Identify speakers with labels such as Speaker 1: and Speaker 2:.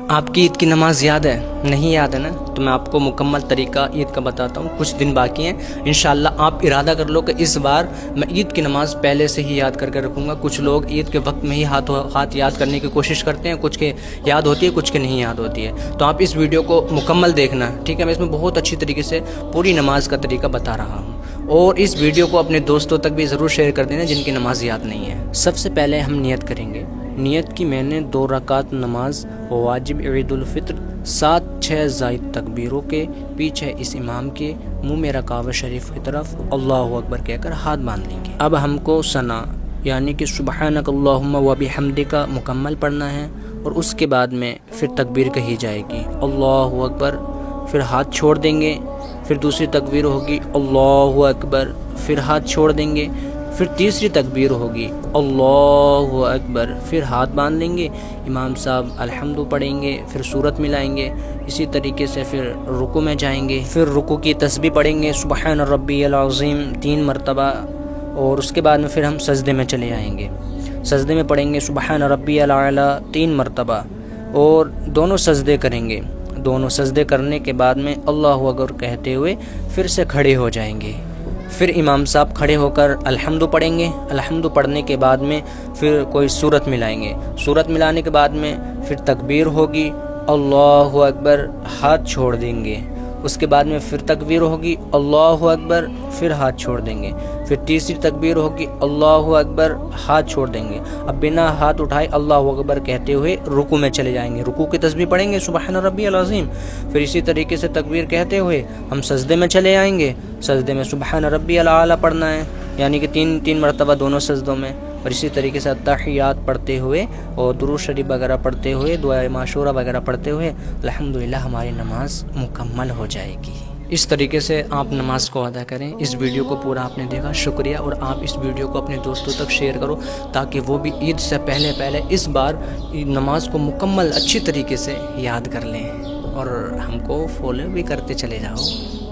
Speaker 1: آپ کی عید کی نماز یاد ہے؟ نہیں یاد ہے نا؟ تو میں آپ کو مکمل طریقہ عید کا بتاتا ہوں. کچھ دن باقی ہیں. انشاءاللہ آپ ارادہ کر لو کہ اس بار میں عید کی نماز پہلے سے ہی یاد کر کے رکھوں گا. کچھ لوگ عید کے وقت میں ہی ہاتھ یاد کرنے کی کوشش کرتے ہیں. کچھ کے یاد ہوتی ہے, کچھ کے نہیں یاد ہوتی ہے. تو آپ اس ویڈیو کو مکمل دیکھنا, ٹھیک ہے؟ میں اس میں بہت اچھی طریقے سے پوری نماز کا طریقہ بتا رہا ہوں. اور اس ویڈیو کو اپنے دوستوں تک بھی ضرور شیئر کر دینا جن کی نماز یاد نہیں ہے. سب سے پہلے ہم نیت کریں گے. نیت کی میں نے 2 رکعت نماز واجب عید الفطر 7-6 زائد تکبیروں کے پیچھے اس امام کے منہ میں کعبہ شریف کی طرف اللہ اکبر کہہ کر ہاتھ باندھ لیں گے. اب ہم کو ثنا یعنی کہ سبحانک اللہم و بحمدک مکمل پڑھنا ہے, اور اس کے بعد میں پھر تکبیر کہی جائے گی اللہ اکبر, پھر ہاتھ چھوڑ دیں گے. پھر دوسری تکبیر ہوگی اللہ اکبر, پھر ہاتھ چھوڑ دیں گے. پھر تیسری تکبیر ہوگی اللہ اکبر, پھر ہاتھ باندھ لیں گے. امام صاحب الحمد پڑھیں گے, پھر سورت ملائیں گے. اسی طریقے سے پھر رکوع میں جائیں گے. پھر رکوع کی تسبیح پڑھیں گے سبحان ربی العظیم 3 مرتبہ, اور اس کے بعد میں پھر ہم سجدے میں چلے آئیں گے. سجدے میں پڑھیں گے سبحان ربی الاعلی 3 مرتبہ, اور دونوں سجدے کریں گے. دونوں سجدے کرنے کے بعد میں اللہ اکبر کہتے ہوئے پھر سے کھڑے ہو جائیں گے. پھر امام صاحب کھڑے ہو کر الحمد پڑھیں گے. الحمد پڑھنے کے بعد میں پھر کوئی سورت ملائیں گے. سورت ملانے کے بعد میں پھر تکبیر ہوگی اللہ اکبر, ہاتھ چھوڑ دیں گے. اس کے بعد میں پھر تکبیر ہوگی اللہ اکبر, پھر ہاتھ چھوڑ دیں گے. پھر تیسری تکبیر ہوگی اللہ اکبر, ہاتھ چھوڑ دیں گے. اب بنا ہاتھ اٹھائے اللہ اکبر کہتے ہوئے رکوع میں چلے جائیں گے. رکوع کی تسبیح پڑھیں گے سبحان ربی العظیم. پھر اسی طریقے سے تکبیر کہتے ہوئے ہم سجدے میں چلے آئیں گے. سجدے میں سبحان ربی الاعلی پڑھنا ہے, یعنی کہ 3 مرتبہ دونوں سجدوں میں. اور اسی طریقے سے التحیات پڑھتے ہوئے اور درود شریف وغیرہ پڑھتے ہوئے, دعائے معشورہ وغیرہ پڑھتے ہوئے الحمدللہ ہماری نماز مکمل ہو جائے گی. اس طریقے سے آپ نماز کو ادا کریں. اس ویڈیو کو پورا آپ نے دیکھا, شکریہ. اور آپ اس ویڈیو کو اپنے دوستوں تک شیئر کرو تاکہ وہ بھی عید سے پہلے اس بار نماز کو مکمل اچھی طریقے سے یاد کر لیں, اور ہم کو فالو بھی کرتے چلے جاؤ.